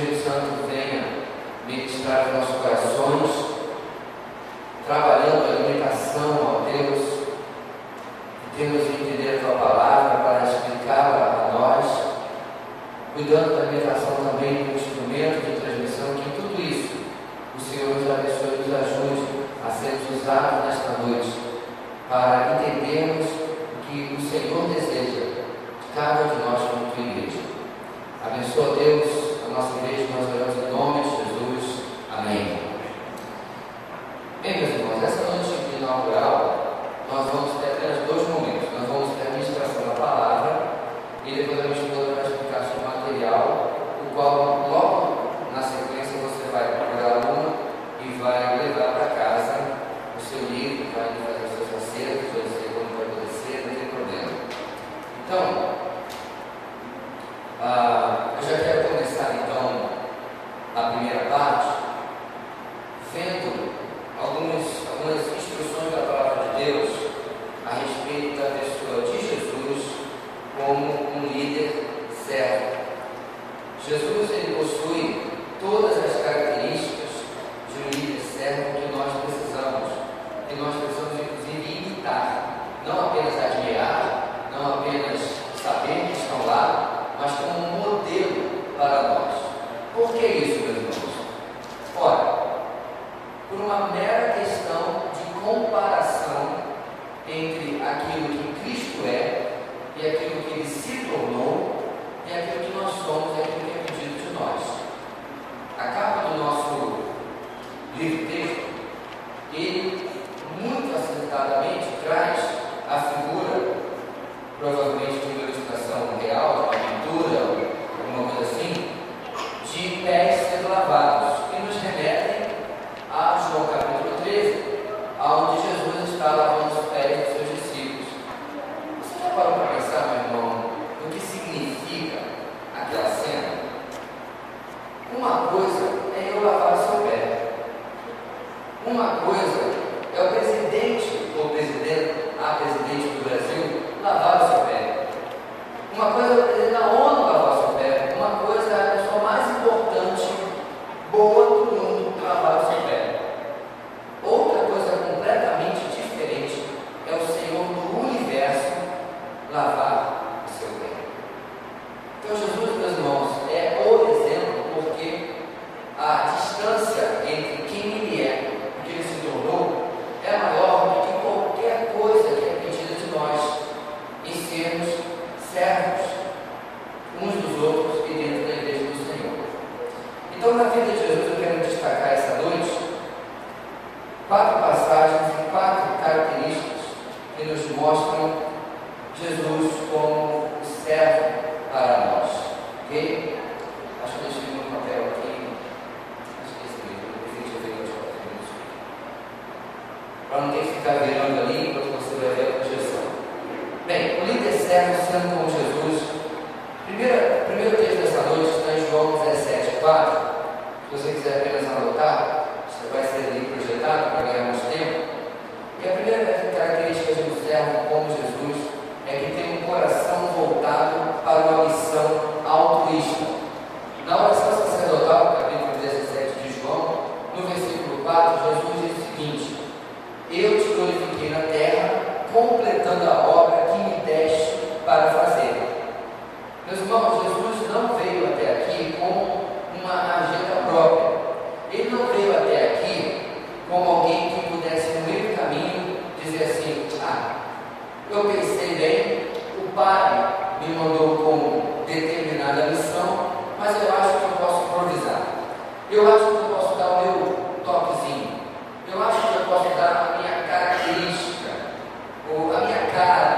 Espírito Santo venha ministrar os nossos corações, trabalhando a alimentação, ó Deus, que temos de entender a Tua palavra para explicá-la a nós, cuidando da alimentação também do instrumento de transmissão, que tudo isso o Senhor nos abençoe e nos ajude a sermos usados nesta noite para entendermos o que o Senhor deseja de cada um de nós como Tua igreja. Abençoa, Deus, a nossa igreja, nós oramos em nome de Jesus. Amém. Bem, meus irmãos, essa noite inaugural nós vamos ter apenas dois momentos. Nós vamos ter a ministração da palavra e depois a minha esposa vai explicar sobre o material, o qual logo na sequência você vai procurar uma e vai levar para casa o seu livro, vai fazer os seus acertos, ou seja, como vai poder ser, não tem problema. Então, eu já quero começar então a primeira parte vendo algumas instruções da palavra de Deus a respeito da pessoa de Jesus como um líder servo. Jesus, ele possui todas as características de um líder servo que nós precisamos inclusive imitar, não apenas admirar, não apenas saber que estão lá, mas como um modelo para nós. Por que isso, meus irmãos? Ora, por uma mera questão de comparação entre aquilo que Cristo é e aquilo que Ele se tornou e aquilo que nós somos e aquilo que é pedido de nós. A capa do nosso livro texto, ele muito acertadamente traz a figura, provavelmente de uma ilustração real, uma pintura, alguma coisa assim, de pés sendo lavados, que nos remetem a João capítulo 13, onde Jesus está lavando os pés dos seus discípulos. Você já parou para pensar, meu irmão, o que significa aquela cena? Uma coisa é eu lavar o seu pé. Uma coisa é o presidente ou a presidente do Brasil lavar o seu pé. Uma coisa é o presidente da ONU lavar o seu pé. Uma coisa é a pessoa mais importante, boa do mundo lavar o seu pé. Outra coisa completamente diferente é o Senhor do universo lavar o seu pé. Então Jesus, meus irmãos, é o exemplo, porque a distância entre quem Ele é e o que Ele se tornou é maior do que qualquer coisa que é pedida de nós em sermos servos uns dos outros e dentro da igreja do Senhor. Então, na vida de Jesus, eu quero destacar essa noite 4 passagens e 4 características que nos mostram Jesus como o servo para nós. Ok? Acho que eu deixei meu papel aqui. Acho que esse mesmo, eu prefiro ver os papéis. Para não ter que ficar virando ali enquanto você vai ver a projeção. Bem, o líder servo sendo como Jesus. Primeiro texto dessa noite está em João 17:4. Se você quiser apenas anotar, você vai ser ali projetado para ganhar mais tempo. E a primeira característica de um servo como Jesus é que tem um coração voltado para uma missão altruísta. Na oração sacerdotal, capítulo 17 de João, no versículo 4, Jesus diz o seguinte: eu te glorifiquei na terra, completando a obra que me deste para fazer. Meus irmãos, Jesus não veio até aqui com uma agenda própria. Ele não veio até aqui como alguém que pudesse, no meio do caminho, dizer assim: eu pensei bem, o Pai me mandou com determinada missão, mas eu acho que eu posso improvisar. Eu acho que eu posso dar o meu toquezinho. Eu acho que eu posso dar a minha característica, ou a minha cara,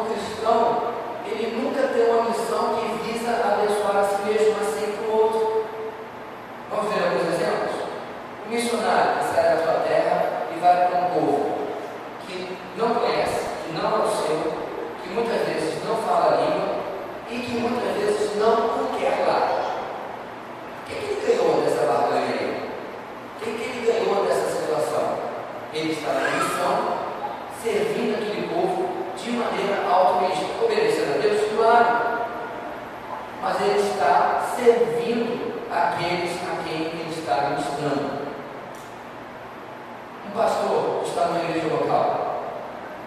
o cristão, ele nunca tem uma missão que visa abençoar a si mesmo, mas sempre o outro. Vamos ver alguns exemplos? O missionário que sai da sua terra e vai para um povo que não conhece, que não é o seu, que muitas vezes não fala a língua e que muitas vezes não o quer lá. O que ele ganhou dessa barganha aí? O que ele ganhou dessa situação? Ele está na missão, servindo aquele povo de maneira altruísta, obedecendo a Deus, claro, mas ele está servindo aqueles a quem ele está ministrando. Um pastor está numa igreja local,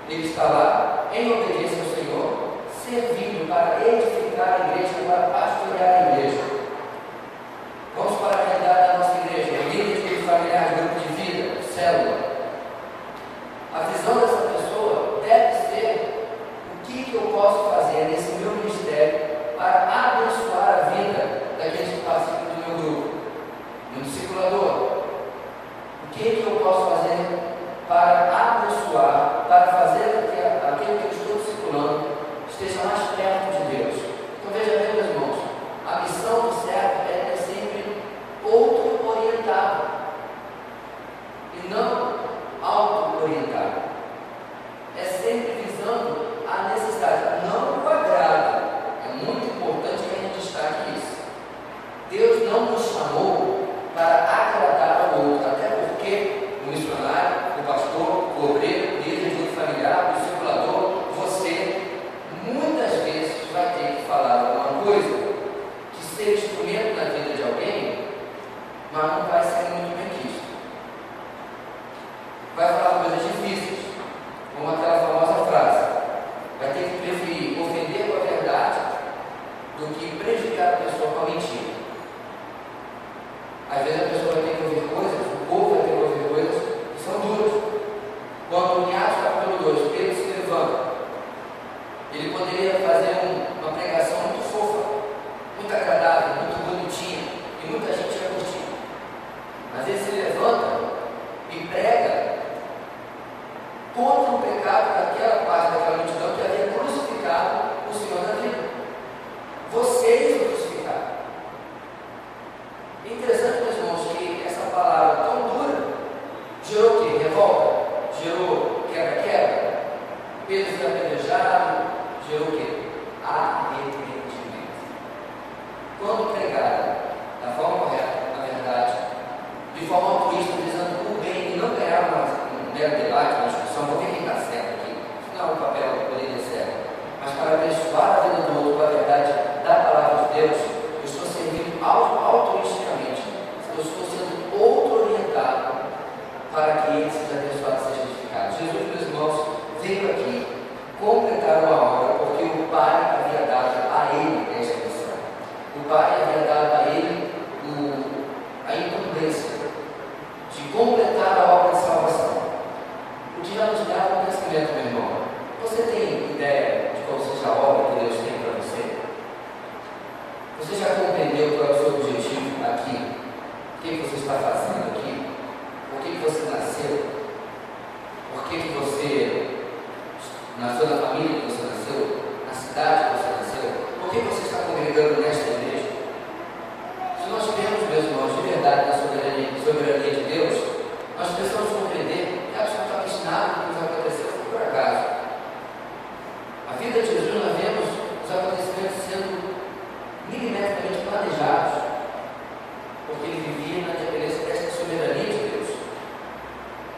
ele está lá em obediência ao Senhor, servindo para edificar a igreja, para pastorear a igreja. Vamos para a realidade da nossa igreja, líder de familiar, grupo de vida, célula. A visão dessa pessoa deve ser o que eu posso fazer nesse meu ministério para abençoar a vida daqueles que participam do meu grupo. No discipulador, o que eu posso fazer para abençoar, para fazer com que aquele que eu estou discipulando esteja mais perto de Deus. Então veja bem, meus irmãos, a missão do servo é sempre outro orientado e não auto-orientado. É sempre visando a necessidade, não o agrado. É muito importante que a gente destaque isso. Deus não nos chamou para agradar ao outro, até porque o missionário, o pastor, o obreiro, o líder de grupo familiar, o discipulador, você, muitas vezes vai ter que falar alguma coisa que seja instrumento na vida de alguém, mas não vai ser muito bem quisto. Vai falar coisas difíceis, como aquela famosa frase: vai ter que preferir ofender com a verdade do que prejudicar a pessoa com a mentira. Às vezes a pessoa vai ter que ouvir coisas, o povo vai ter que ouvir coisas que são duras. Quando em Atos capítulo 2, Pedro se levanta, ele poderia fazer uma pregação muito fofa, muito agradável, muito bonitinha, e muita gente ia curtir. Mas ele se levanta e prega contra o pecado daquela parte daquela multidão que havia crucificado o Senhor da vida. Vocês o crucificaram. É interessante, meus irmãos, que essa palavra tão dura gerou o quê? Revolta? Gerou quebra-quebra? Pedro foi apedrejado? Gerou o quê? Arrependimento. Quando pregaram da forma correta, na verdade, de forma altruísta, visando o bem e não ganhar um mero debate, uma discussão, vou ver quem está certo aqui. Isso não é um papel que poderia ser certo. Mas para abençoar a vida do outro com a verdade da palavra de Deus, eu estou servindo altruisticamente. Eu estou sendo outro orientado para que ele seja abençoado e seja edificado. Jesus, meus irmãos, veio aqui completar uma obra, porque o Pai havia dado a ele esta missão. O Pai havia dado a ele a incumbência de completar a obra de salvação. O que já nos leva ao pensamento, meu irmão. Você tem ideia de qual seja a obra que Deus tem para você? Você já compreendeu qual é o seu objetivo aqui? O que você está fazendo aqui? Por que você nasceu? Por que você nasceu na família que você nasceu? Na cidade que você nasceu? Por que você está congregando nesta igreja? Se nós temos, meus irmãos, de verdade na soberania de Deus, nós precisamos compreender que absolutamente nada do que nos aconteceu foi por acaso. A vida de Jesus, nós vemos os acontecimentos sendo milimetricamente planejados, porque ele vivia na dependência desta soberania de Deus.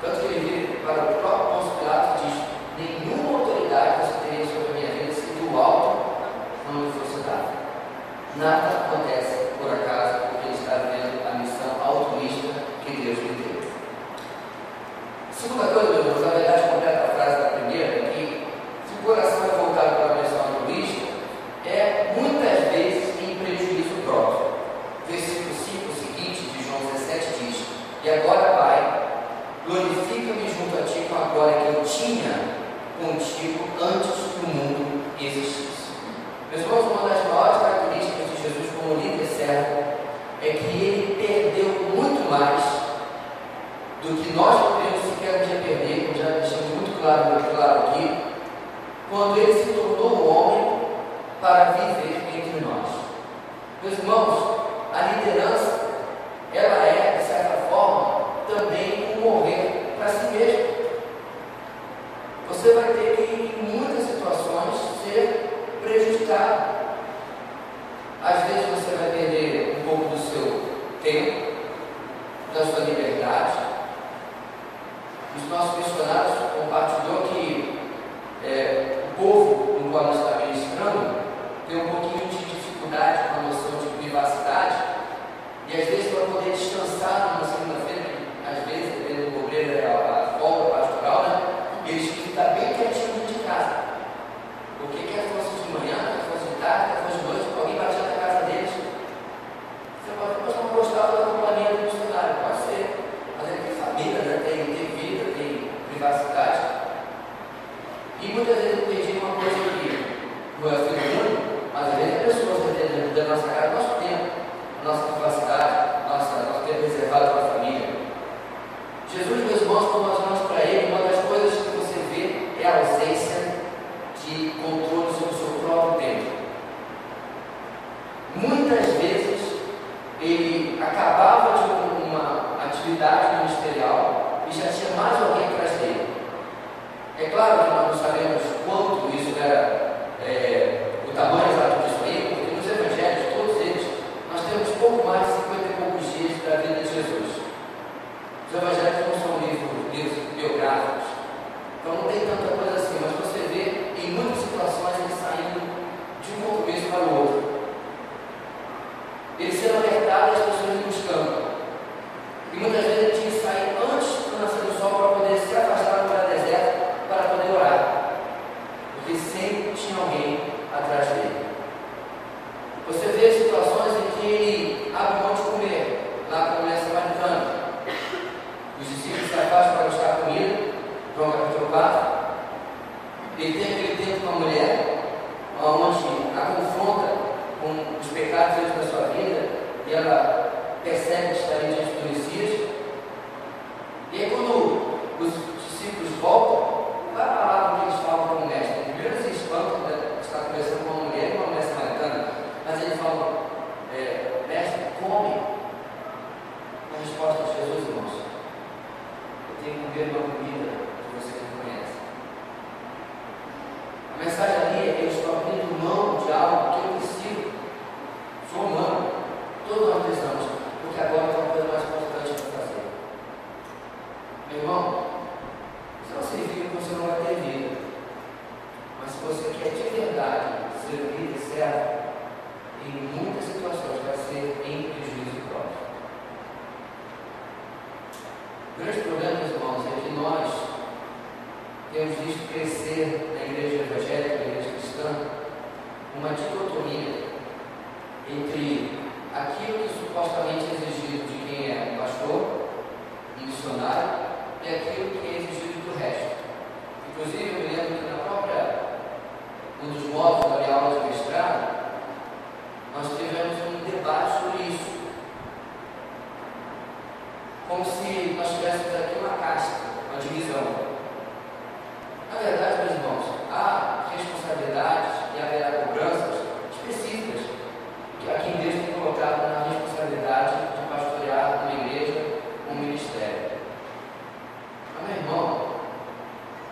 Tanto que ele vira para o próprio Pôncio Pilatos e diz: nenhuma autoridade você teria sobre a minha vida se do alto não me fosse dada. Nada acontece por acaso, porque ele está vivendo a missão altruísta que Deus lhe deu. tornou o homem para viver entre nós. Meus irmãos, a liderança, ela é, de certa forma, também um morrer para si mesmo. Você vai ter que, em muitas situações, ser prejudicado. Às vezes você vai perder um pouco do seu tempo, da sua liberdade. Os nossos missionários compartilhou que o povo no qual nós estamos ministrando tem um pouquinho de dificuldade com a noção de privacidade, e às vezes para poder descansar numa segunda-feira, às vezes, dependendo do obreiro, a folga pastoral, né? Eles tinham que estar bem quietinhos de casa, porque quer fosse de manhã, quer fosse de tarde, quer fosse de noite, alguém batia na casa deles. Você pode, mas não gostava da companhia do missionário, pode ser, mas ele tem família, né? tem vida, tem privacidade. E muitas vezes eu pedi uma coisa que não é filho do mundo, mas às vezes a pessoa está da nossa casa, nosso tempo, a nossa privacidade, nosso tempo reservado para a família. Jesus, meus irmãos, quando nós vamos para Ele, uma das coisas que você vê é a ausência de controle sobre o seu próprio tempo. Muitas vezes Ele acabava de uma atividade ministerial e já tinha mais alguém atrás dele. É claro que nós não sabemos quanto isso era, o tamanho exato disso aí, porque nos evangelhos, todos eles, nós temos pouco mais de 50 e poucos dias da vida de Jesus. Os evangelhos não são livros biográficos, então não tem tanta coisa assim, mas você vê em muitas situações ele saindo de um compromisso para o outro. Ele sendo alertado e as pessoas indo buscando. E muitas vezes ele tinha que sair antes do nascer do sol para poder se afastar do lugar deserto para poder orar, porque sempre tinha alguém atrás dele. Você vê situações em que ele abre mão de comer, lá com a mulher samaritana. Os discípulos se afastam para buscar comida, João capítulo 4. Ele tem aquele tempo com a mulher, onde a confronta com os pecados da sua vida, e ela percebe que está diante do Messias. E aí, quando os discípulos voltam, vai para lá com o que eles falam com o mestre. Primeiro se espantam, né? Está conversando com uma mulher e uma mulher samaritana, mas eles falam, mestre, come. A resposta de Jesus, irmãos: eu tenho que comer uma comida que você não conhece. A mensagem ali é que eu estou abrindo mão de algo que eu preciso. Sou humano, todos nós precisamos, porque agora tem uma coisa mais importante para fazer. Meu irmão, isso não significa que você não vai ter vida, mas se você quer de verdade ser vida e servo, em muitas situações vai ser em prejuízo próprio. O grande problema, meus irmãos, é que nós temos visto crescer na igreja evangélica, na igreja cristã, uma dicotomia entre aquilo que supostamente é exigido de quem é pastor e missionário e aquilo que é exigido do resto. Inclusive, eu me lembro que na própria, um dos módulos da minha aula de mestrado, nós tivemos um debate sobre isso, como se nós tivéssemos aqui uma casta, uma divisão. Na verdade, meus irmãos, há responsabilidades e haverá cobranças específicas que aqui Deus tem colocado na responsabilidade de pastorear uma igreja, um ministério. Mas, meu irmão,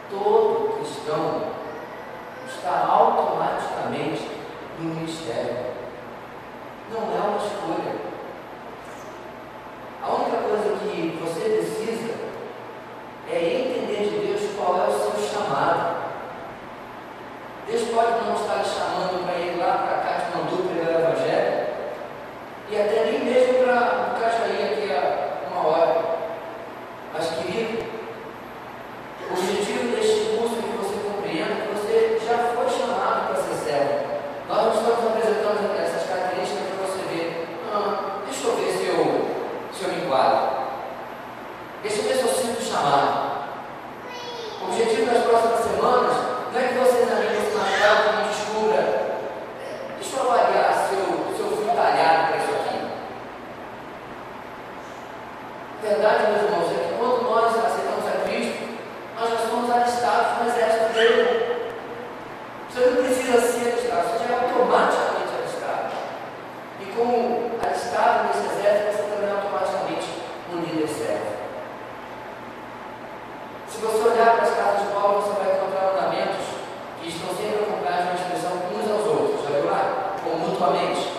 todo cristão está automaticamente no ministério. Não é uma escolha. A única coisa que você precisa é entender de Deus qual é o seu chamado. Deus pode não estar lhe chamando para ir lá para Katmandu pregar o Evangelho, e até nem mesmo para o Cajaí aqui a 1 hora. Mas, querido, o objetivo deste curso é que você compreenda que você já foi chamado para ser servo. Nós não estamos apresentando essas características para você ver, precisa ser alistrado, você já é automaticamente alistado. E como alistado nesse exército, você também é automaticamente um líder servo. Se você olhar para as cartas de Paulo, você vai encontrar mandamentos que estão sempre acompanhados de uma expressão uns aos outros, já viu lá? Ou mutuamente.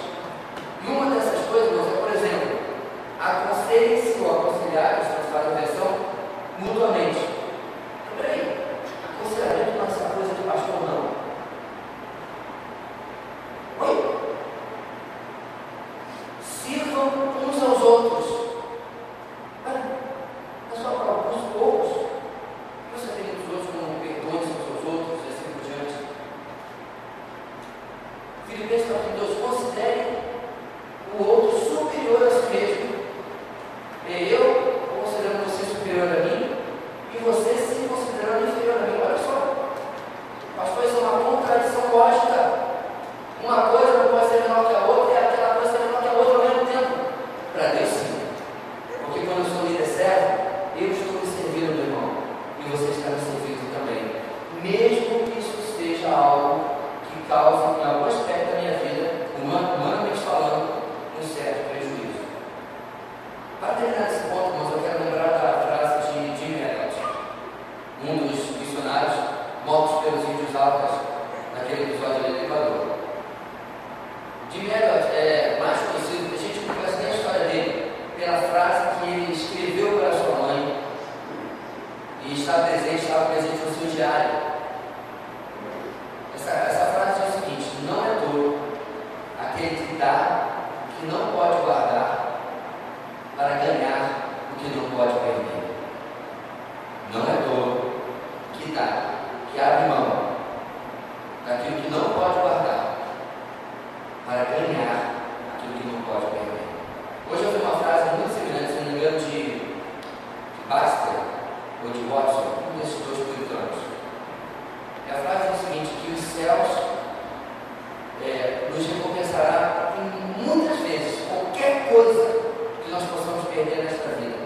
E uma dessas coisas é, por exemplo, aconselhem-se ou aconselhar, se você faz a versão, mutuamente. Peraí, aconselhamento não é essa coisa de pastor, não. Oi? Sirvam uns aos outros. É só para alguns poucos. Você tem os outros como perdoem uns aos outros e assim por diante. Filipenses capítulo 2, considere o outro superior a si mesmo. Eu considerando você superior a mim e você se considerando inferior a mim. Olha só, pastor, isso é uma contradição lógica. Uma coisa não pode ser menor que a outra e aquela coisa ser menor que a outra ao mesmo tempo. Para Deus sim, porque quando eu sou líder servo, eu estou me servindo do irmão e você está me servindo também, mesmo que isso seja algo que cause em algum aspecto da minha vida, humanamente falando, um certo prejuízo. Para terminar esse ponto, irmãos, eu quero lembrar da frase de Jim Elliot, um dos missionários mortos pelos índios Alcas, naquele episódio do elevador. Jim Elliot é mais conhecido, a gente não conhece nem a história dele, pela frase que ele escreveu para sua mãe e estava presente no seu diário. Essa frase diz o seguinte: não é tolo aquele que dá o que não pode guardar para ganhar o que não pode perder. Não é tolo que dá, que abre mão daquilo que não pode guardar para ganhar aquilo que não pode perder. Hoje eu vi uma frase muito semelhante, se não me engano, de Baxter ou de Watson, um desses dois puritanos. E a frase é o seguinte: que os céus nos recompensará em muitas vezes qualquer coisa que nós possamos perder nesta vida,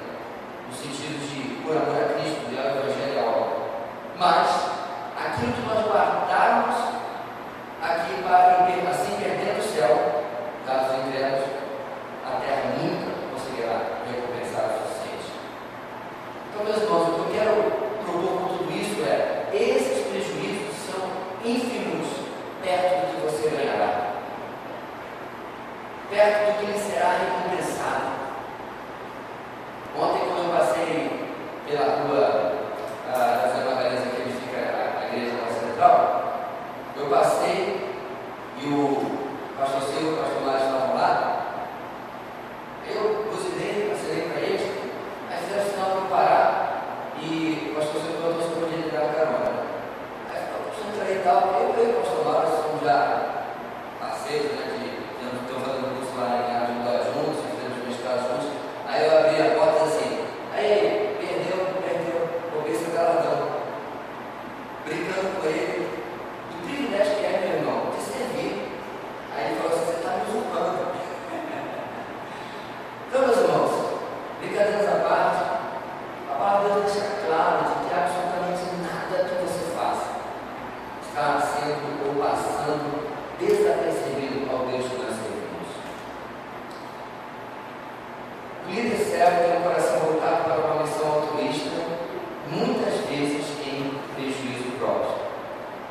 no sentido de por amor a Cristo, de Evangelho e a obra. Mas aquilo que nós guardarmos aqui para assim perder o céu, caso entremos, a terra nunca conseguirá recompensar o suficiente. Então, meus irmãos, o que eu quero propor com tudo isso é: esses prejuízos são ínfimos perto do que você ganhará, perto do que lhe será recompensado. Ontem, quando eu passei pela rua das Magdalenas, aqui onde fica a igreja nossa central, eu passei e o pastor Silva e o pastor Mário estavam lá. Eu buzinei, acenei para eles, aí fizeram sinal para eu parar e o pastor Silva perguntou se eu podia lhe dar a carona. Aí eu entrei e tal, eu e o pastor Mário somos já parceiros, né, estamos fazendo um curso lá em Argentina juntos, fizemos mestrado juntos. Aí eu abri a porta assim: aí, perdeu, vou ver se eu galadão. Brincando com ele, do privilégio que é, meu irmão, de servir. Aí ele falou assim: você está me usurpando. Então, meus irmãos, brincadeiras à parte, a palavra de Deus deixa claro de que absolutamente nada que você faça está sendo ou passando desapercebido ao Deus que nós servimos. O líder servo tem um coração voltado para uma missão altruísta, muitas vezes em prejuízo próprio.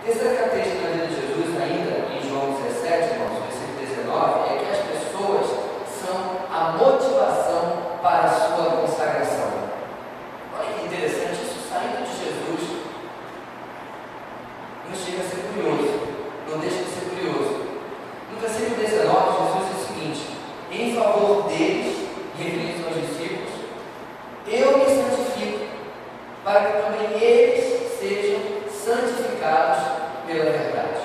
Terceira característica da vida de Jesus, ainda em João 17, irmãos, versículo 19, é que as pessoas são a motivação para a sua consagração. Olha que interessante, isso saindo de Jesus não chega a ser curioso, não deixa de ser curioso. No versículo 19, Jesus diz o seguinte: em favor deles, referindo aos discípulos, eu me santifico, para que também eles sejam santificados pela verdade.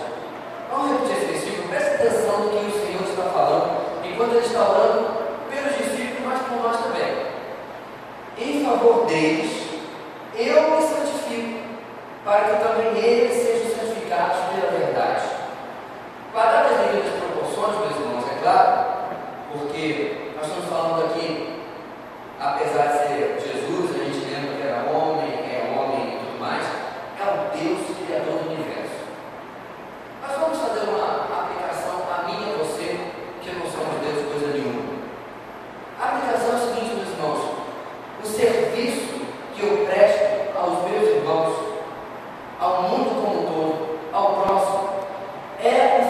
Vamos repetir esse versículo, presta atenção no que o Senhor está falando, enquanto Ele está orando pelos discípulos, mas por nós também. Em favor deles, eu me santifico, para que também eles sejam santificados pela verdade. Guardadas as devidas proporções, meus irmãos, é claro, porque nós estamos falando aqui, apesar de ser Jesus, a gente lembra que era homem, é homem e tudo mais, é o Deus Criador do universo. Mas vamos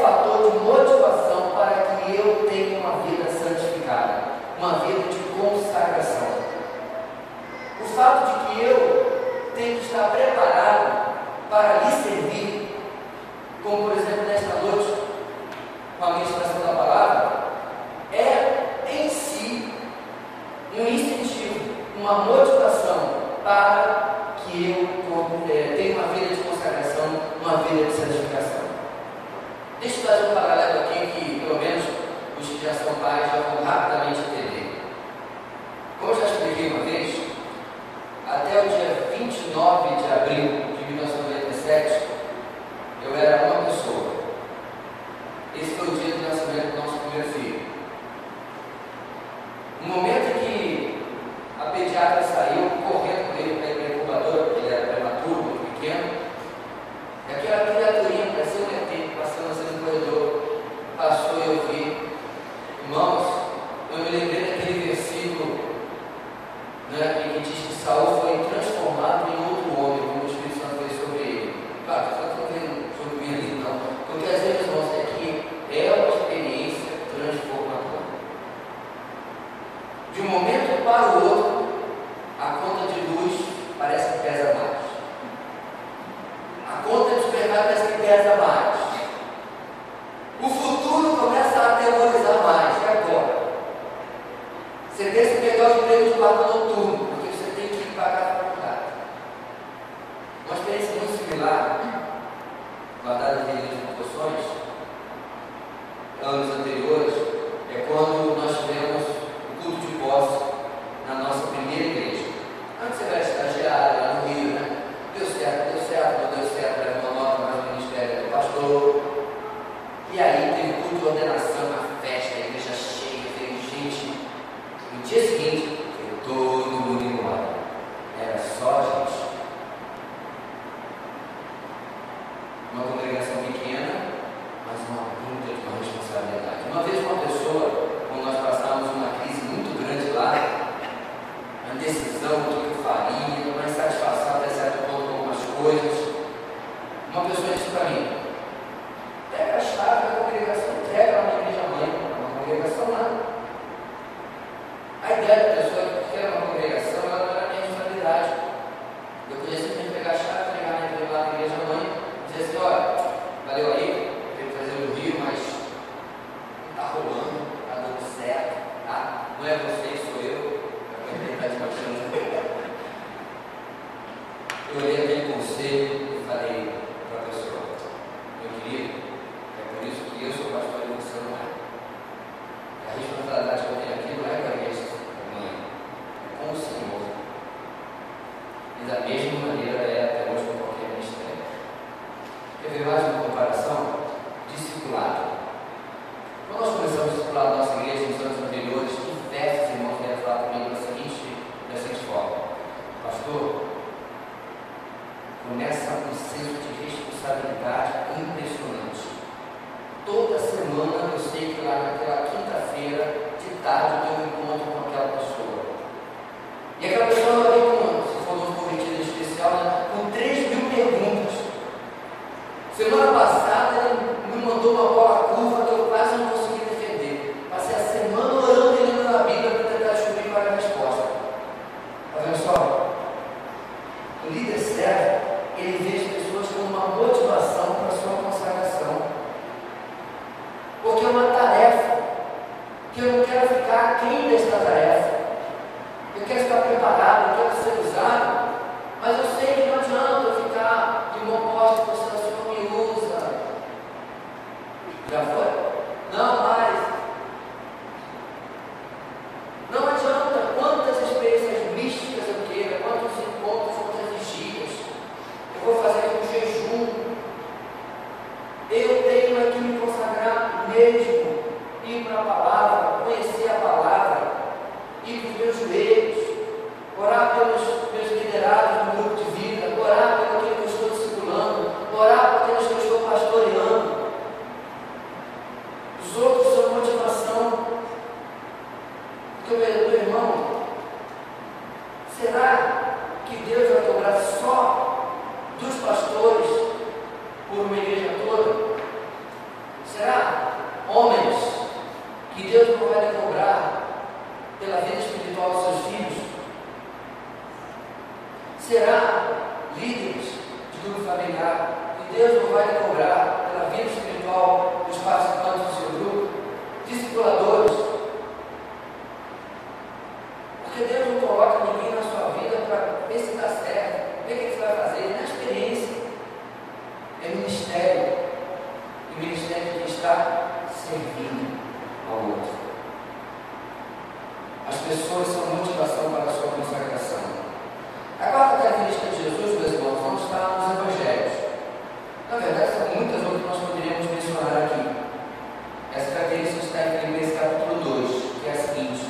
fator de motivação para que eu tenha uma vida santificada, uma vida de consagração. O fato de que eu tenho que estar preparado para lhe servir, como por exemplo nesta noite, com a ministração da palavra, é em si um incentivo, uma motivação para que eu tenha uma vida de consagração, uma vida de santificação. Deixa eu fazer um paralelo aqui que, pelo menos, os que já são pais já vão rapidamente entender. Como eu já expliquei uma vez, até o dia 29 de abril de 1997, eu era uma pessoa. Esse foi o dia do nascimento do nosso primeiro filho. No momento em que a pediatra saiu correndo com ele para ir para a incubadora, porque ele era prematuro, muito pequeno, e aquela criaturinha parecia um ET, passando assim no corredor, passou e eu vi. Irmãos, eu me lembrei daquele versículo, né, em que diz que Saul foi transformado em outro homem, como o Espírito Santo fez sobre ele. Claro, só estou vendo sobre mim ali, não. O que às vezes, irmãos, é que é uma experiência transformadora. De um momento para o outro, a conta de luz parece que pesa mais. A conta de supermercado parece que pesa mais. O futuro começa a aterrorizar mais. E agora? Você tem que pegar o emprego de guarda noturno, porque você tem que pagar a faculdade. Uma experiência muito similar, guardada em livros de proporções, anos anteriores, é quando nós tivemos o culto de posse na nossa primeira igreja. Antes você vai estagiar lá no Rio, né? Deu certo, não deu certo, leva uma nota mais no ministério do pastor. E aí teve o culto de ordenação, uma festa, a igreja cheia, teve gente. No dia seguinte, veio todo mundo embora. Era só a gente. Uma congregação pequena, mas uma puta de uma responsabilidade. Uma vez uma pessoa, quando nós passávamos uma crise muito grande lá, a decisão do que eu faria, uma insatisfação até certo ponto com algumas coisas, uma pessoa disse para mim: pega a chave da congregação, entrega lá na igreja mãe, uma congregação lá. A ideia da pessoa que era uma congregação, ela não era minha responsabilidade. Eu podia simplesmente pegar a chave, entregar lá na igreja mãe, e dizer assim: olha, valeu aí, tenho que fazer o Rio, mas não está rolando, está dando certo, tá? Não é você, sou eu. Eu olhei aquele conselho e falei para a pessoa: meu querido, é por isso que eu sou pastor e você não é. A responsabilidade que eu tenho aqui não é com a igreja, é com o Senhor. E da mesma maneira é até hoje com qualquer ministério. Quer ver mais uma comparação? Discipulado. Quando nós começamos a discipular a nossa igreja nos anos anteriores, diversos irmãos vieram falar comigo da seguinte forma: pastor, começa um senso de responsabilidade impressionante. Toda semana eu sei que lá naquela quinta-feira de tarde eu tenho um encontro com aquela pessoa. E aquela pessoa vai ver, se for um convertido especial, né, com 3.000 perguntas. Semana passada ele me mandou uma bola curva que eu quase não consegui defender. Passei a semana orando e lendo a Bíblia para tentar descobrir qual era a resposta. Está vendo só? O líder serve, ele vê as pessoas com uma motivação para a sua consagração. Porque é uma tarefa que eu não quero ficar aquém desta tarefa. Eu quero estar preparado, eu quero ser usado, mas eu sei que não adianta eu ficar de mão posta com o Senhor me usa. Já foi? Não mais. Não adianta quantas experiências místicas eu queira, quantos encontros, quantas vigílias. Eu vou fazer aqui um jejum. Eu tenho que me consagrar mesmo, ir para a palavra, conhecer a palavra, ir para os meus joelhos, orar pelos meus liderados no grupo de vida, orar pelo aquele que eu estou discipulando, orar por aqueles que eu estou pastoreando. Os outros Será homens que Deus não vai lhe cobrar pela vida espiritual dos seus filhos? Será líderes de grupo familiar que Deus não vai lhe cobrar pela vida espiritual dos participantes do seu grupo? Discipuladores? Porque Deus não coloca ninguém na sua vida para ver se dá certo, ver o que você vai fazer. Não é experiência, é ministério. E o ministério que está servindo ao outro. As pessoas são motivação para a sua consagração. A quarta característica de Jesus, meus irmãos, não está nos evangelhos. Na verdade, são muitas outras que nós poderíamos mencionar aqui. Essa característica está em Filipenses capítulo 2, que é a seguinte: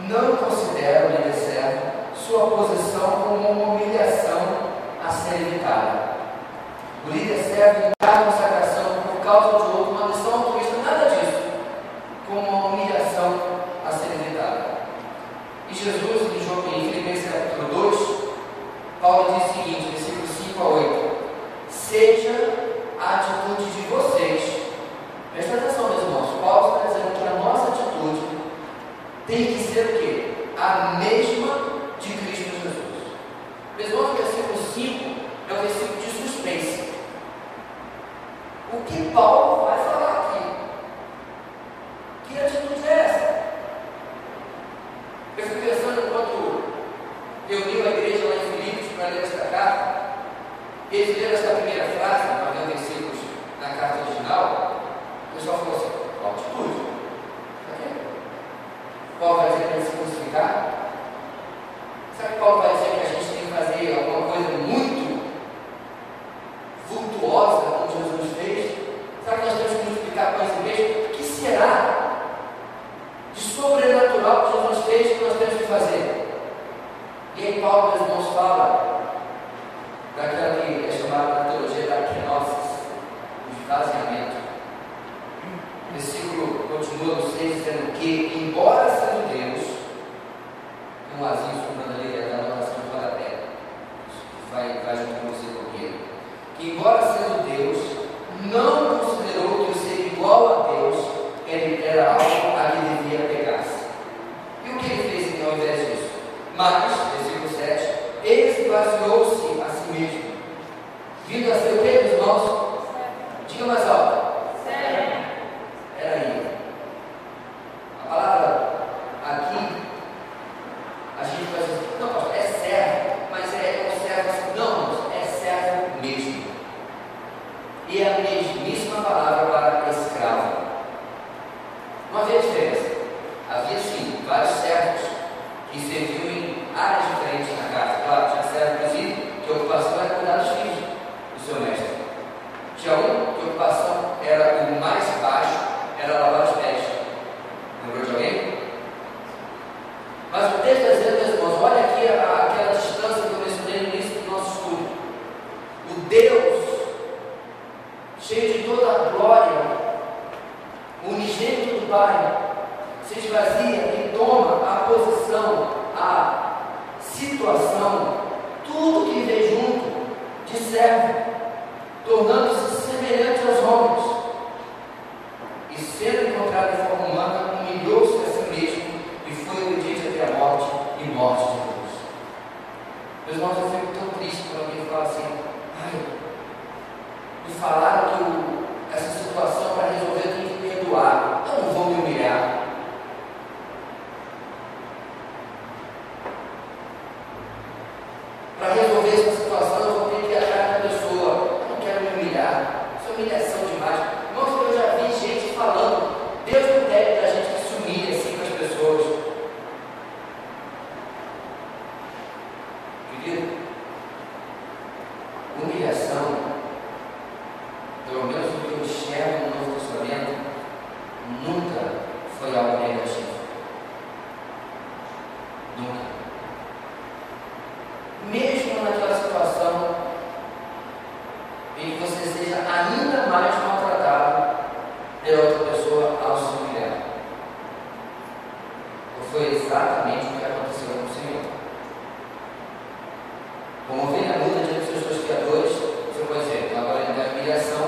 não considera o líder servo sua posição como uma humilhação a ser evitada. O líder servo dá a consagração por causa de outro, uma lição altruísta, nada disso, como uma humilhação a ser evitada. E Jesus, em Filipenses capítulo 2, Paulo diz o seguinte, versículos 5 a 8: seja a atitude de vocês. Presta atenção, meus irmãos. Paulo está dizendo que a nossa atitude tem que ser o quê? A mesma de Cristo Jesus. Meus irmãos, o versículo 5 é um versículo de suspense. O que Paulo vai falar aqui? Que atitude é essa? Eu fico pensando enquanto reuniu a igreja lá em Filipos para ler esta carta. Eles leram essa primeira frase, havendo versículos na carta original. O pessoal falou assim: qual atitude? Paulo vai dizer para ele se crucificar? Será que Paulo vai dizer que a gente tem que fazer alguma coisa muito vultuosa, como Jesus fez? Será que nós temos que multiplicar pães e peixes? O que será de sobrenatural que Jesus fez que nós temos que fazer? E aí Paulo, meus irmãos, fala daquela que é chamada na teologia da kenosis, o esvaziamento. O versículo continua no 6 dizendo que, embora sendo Deus, tem um azinho sobrando ali da anotação de rodapé, vai junto com você comigo, que, embora sendo Deus, não considerou que o ser igual a Deus era algo a que devia pegar-se. E o que ele fez então ao invés disso? Mas, versículo 7, esvaziou-se a si mesmo, vindo a ser o que, meus irmãos? Diga mais alto. Era aí. A palavra aqui, a gente vai dizer, não, pastor, é servo, mas é um servo assim. Não, é servo mesmo. E é a mesmíssima palavra para escravo. Não havia diferença. Havia sim vários servos que serviam em áreas diferentes na casa. Claro, tinha servo, inclusive, que a ocupação era cuidar dos filhos do seu mestre. Tinha um que a ocupação era o mais baixo, era lavar os pés. Lembrou de alguém? Mas o texto está dizendo, meus irmãos, olha aqui aquela distância que eu mencionei no início do nosso estudo. O Deus, cheio de toda a glória, unigênito do Pai, se esvazia e toma a posição, a situação, tudo que vem junto de servo, tornando-se semelhante aos homens. E sendo encontrado em forma humana, humilhou-se a si mesmo e foi obediente até a morte e morte de cruz. Meus irmãos, eu fico tão triste quando alguém fala assim: ai, me falaram que essa situação para resolver eu tenho que perdoar, eu não vou me humilhar. Para resolver essa situação eu vou ter que achar a pessoa, eu não quero me humilhar, isso é humilhação demais. Irmãos, eu já vi gente falando, Deus não pede da gente que se humilhe assim com as pessoas. Querido, humilhação, pelo menos o que eu enxergo no Novo Testamento, nunca foi algo negativo. Nunca. Mesmo naquela situação em que você seja ainda mais maltratado pela outra pessoa ao se humilhar. Foi exatamente o que aconteceu com o Senhor. Como ovelha muda diante dos seus tosqueadores, você pode dizer, agora na humilhação,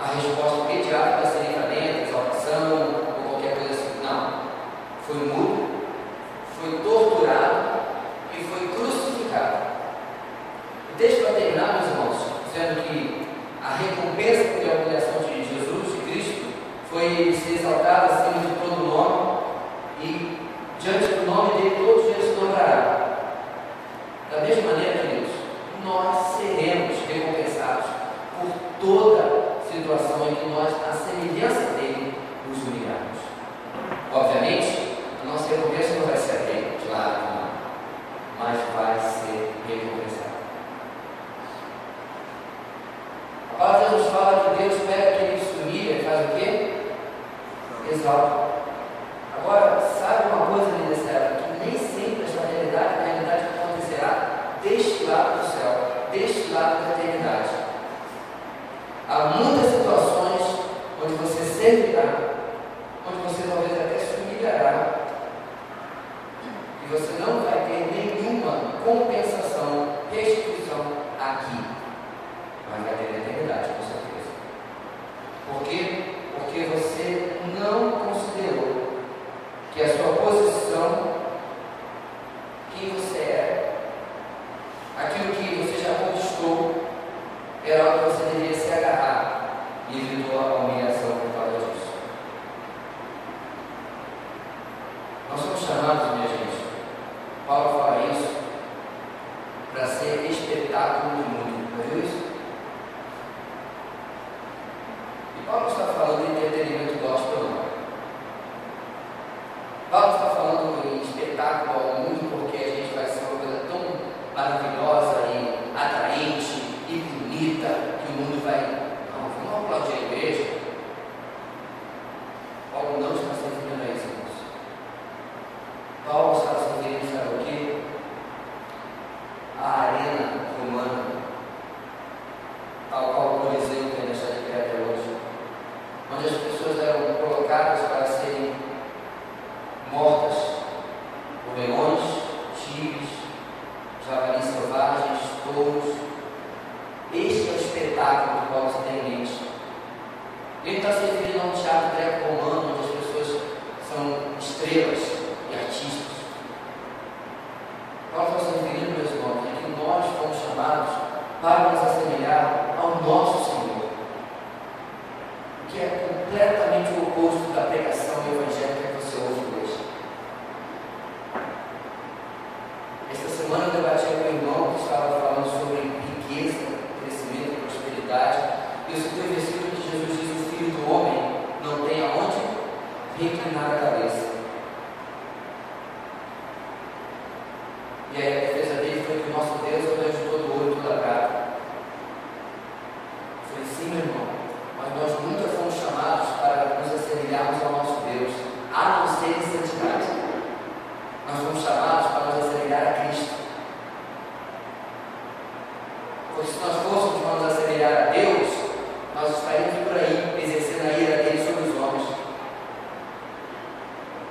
a resposta imediata vai ser foi ser exaltado acima de todo nome, e diante do nome dele todos eles se dobrarão. Da mesma maneira, queridos, nós seremos recompensados por toda situação em que nós, à semelhança dele, nos humilharmos. Obviamente, a nossa recompensa não vai ser a dele, claro que não, mas vai ser recompensada. A palavra de Deus fala que Deus pega aquele que se humilha e faz o quê? Exalta. Agora, sabe uma coisa, linda Célia, que nem sempre essa realidade é a realidade que acontecerá deste lado do céu, deste lado da eternidade. Há muitas situações onde você servirá, onde você talvez até se humilhará, e você não vai ter nenhuma compensação, restituição aqui, mas vai ter na eternidade, com certeza. Por quê? Porque você não considerou que a sua posição, quem você é, aquilo que você já conquistou, era algo que você deveria se agarrar, e evitou a humilhação por causa disso. Nós somos chamados, minha gente, Paulo fala isso, para ser espetáculo do mundo, não viu isso? E Paulo está falando de entretenimento gospel, não. Paulo está falando em espetáculo ao mundo porque a gente vai ser uma coisa tão maravilhosa e atraente e bonita que o mundo vai. Não, vamos aplaudir a igreja. Paulo não está se referindo a isso, irmãos. Paulo está se referindo, sabe o quê? A arena romana, tal qual o Coliseu que ainda está de pé até hoje, onde as pessoas eram colocadas para serem mortas por leões, tigres, javalis selvagens, touros. Este é o espetáculo que Paulo tem em mente. Ele está se referindo a um teatro greco-romano, onde as pessoas são estrelas e artistas. Paulo está se referindo, meus irmãos, a que nós fomos chamados para nos assemelhar ao nosso Senhor, que é completamente o oposto da pregação evangélica que você ouve hoje. Esta semana eu debati com um irmão que estava falando sobre riqueza, crescimento e prosperidade, e eu citei o versículo que Jesus diz: o Filho do Homem não tem aonde reclinar a cabeça. E aí a defesa dele foi que o nosso Deus é o Deus de todo ouro e toda prata. Eu falei: sim, meu irmão, mas nós nunca fomos chamados para nos assemelharmos ao nosso Deus, a não ser em santidade. Nós fomos chamados para nos assemelhar a Cristo. Porque se nós fôssemos para nos assemelhar a Deus, nós estaríamos por aí exercendo a ira dele sobre os homens.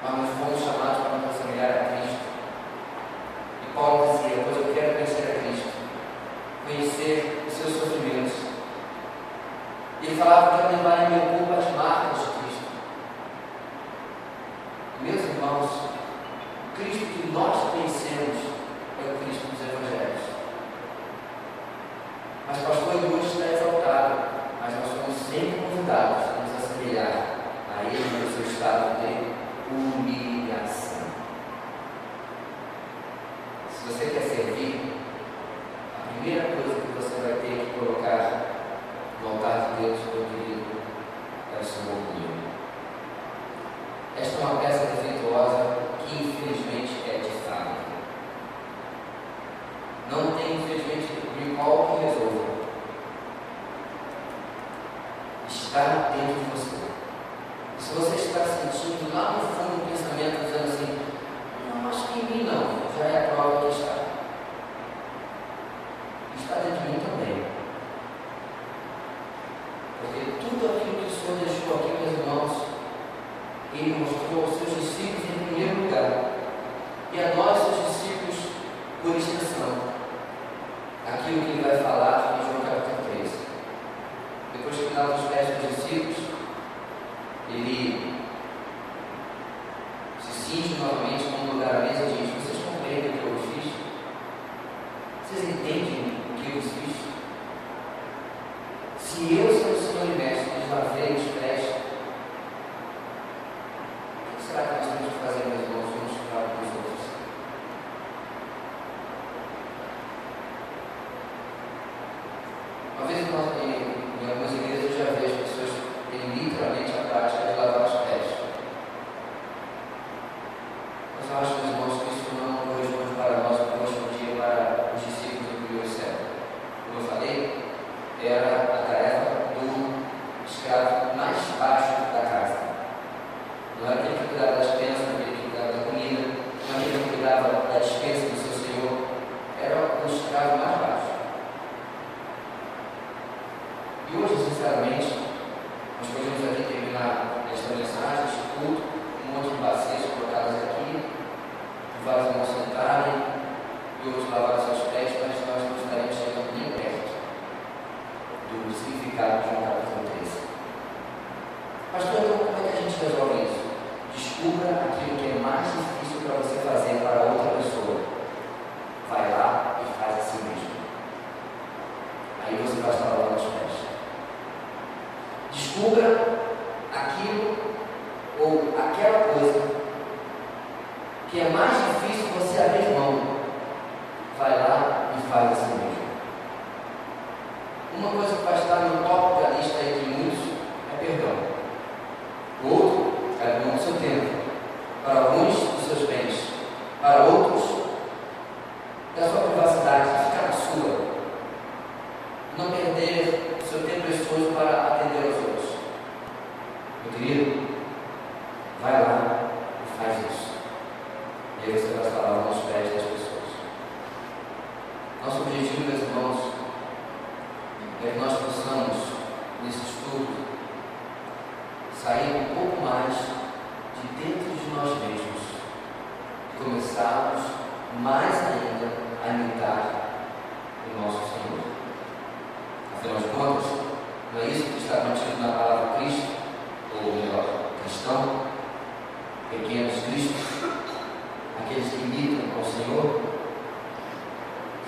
Mas nós fomos chamados para nos assemelhar a Cristo. E Paulo dizia: pois eu quero conhecer a Cristo, conhecer os seus sofrimentos. E ele falava que eu levar em meu corpo as marcas de Cristo. Meus irmãos, o Cristo que nós conhecemos é o Cristo dos Evangelhos. Mas o pastor Yuri está exaltado, mas nós somos sempre convidados a nos assemelhar a ele no seu estado de humilhação. Se você quer servir, a primeira coisa que você vai ter que colocar no altar de Deus, meu querido, é o seu orgulho. Esta é uma peça defeituosa que infelizmente é de fábrica. Não tem, infelizmente, recall que resolva. Está dentro de você. Se você está sentindo lá no fundo do pensamento, dizendo assim: não, acho que em mim não, já é a prova que está. Está dentro de mim também. Porque tudo aquilo que o Senhor deixou aqui, meus irmãos, Ele mostrou aos seus discípulos em primeiro lugar, e a nós, seus discípulos, por extensão, aquilo que Ele vai falar em João capítulo 3. Depois que lava os pés dos discípulos, Ele se cinge novamente como lugar à mesa e diz: vocês compreendem o que eu fiz? Vocês entendem o que eu fiz? Se eu, sendo Senhor e Mestre, lhes lavei os pés, gente resolve isso? Descubra aquilo que é mais difícil para você fazer para outra pessoa. Vai lá e faz assim mesmo. Aí você vai estar lavando os pés. Descubra aquilo ou aquela coisa que é mais difícil você abrir mão. Vai lá e faz assim mesmo. Uma coisa que vai estar no topo da lista aí de muitos é perdão. O outro é abrir mão do seu tempo. Para alguns, dos seus bens. Para outros, da sua privacidade, ficar na sua. Não perder o seu tempo precioso para atender aos outros. Meu querido, vai lá e faz isso. E aí você vai estar lavando os pés das pessoas. Nosso objetivo, meus irmãos, é que nós possamos, nesse estudo, sair um pouco mais de dentro de nós mesmos e começarmos mais ainda a imitar o nosso Senhor. Afinal de contas, não é isso que está contido na palavra Cristo, ou melhor, cristão, pequenos Cristos, aqueles que imitam ao Senhor.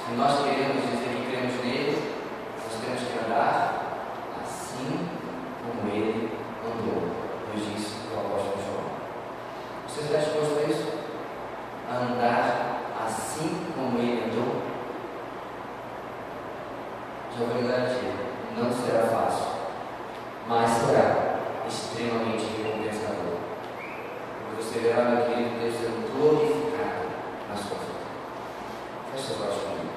Se nós queremos dizer que cremos nele, nós temos que andar assim como ele andou, nos disse o apóstolo João. Você está disposto a isso? A andar assim como ele andou? Já vou lhe garantir, não será fácil, mas será extremamente recompensador. Você verá, meu querido, Deus sendo glorificado na sua vida. Feche seus olhos comigo.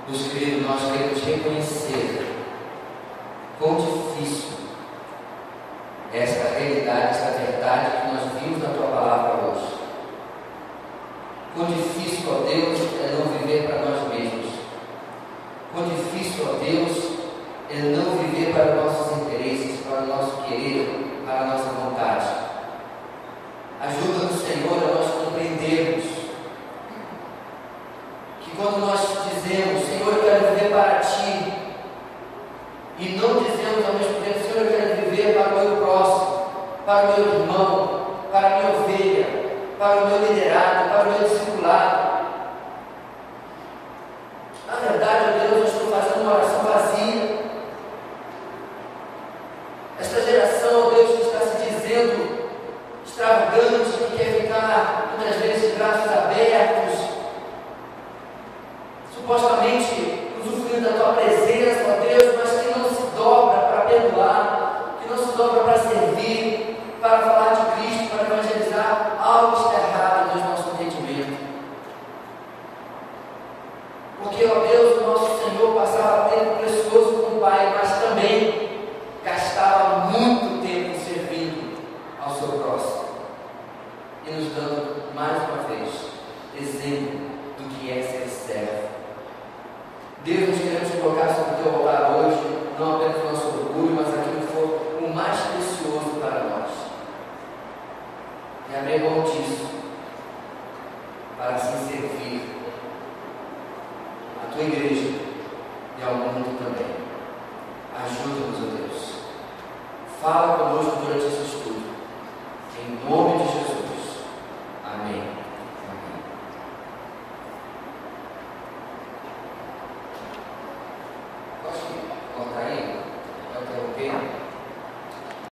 Meus queridos, nós queremos reconhecer quão difícil é esta realidade, esta verdade que nós vimos na tua palavra hoje. Quão difícil, ó Deus, é não viver para nós mesmos. Quão difícil, ó Deus, é não viver para nossos interesses, para o nosso querer, para a nossa vontade. Ajuda-nos, Senhor, a nós compreendermos que quando nós dizemos, Senhor, eu quero viver para Ti, e não dizemos ao mesmo tempo, Senhor, eu quero viver para o meu próximo, para o meu irmão, para a minha ovelha, para o meu liderado, para o meu discipulado. Na verdade, ó Deus, eu estou fazendo uma oração vazia. Esta geração, ó Deus, que está se dizendo extravagante, que quer ficar muitas vezes de braços abertos, supostamente usufruindo da Tua presença, ó Deus, mas que não se dobra para perdoar, que não se dobra para servir, para falar de Cristo, para evangelizar. Algo está errado no nosso entendimento. Porque, ó Deus, o nosso Senhor passava tempo precioso com o Pai, mas também gastava muito tempo servindo ao seu próximo e nos dando, mais uma vez, exemplo do que é ser servo. Deus, nós queremos colocar sobre o Teu altar hoje, não apenas o nosso orgulho, mas aquilo que for o mais precioso para nós. E abrir mão disso, para assim servir a Tua igreja e ao mundo também. Ajuda-nos, ó Deus. Fala conosco durante esse estudo. Em nome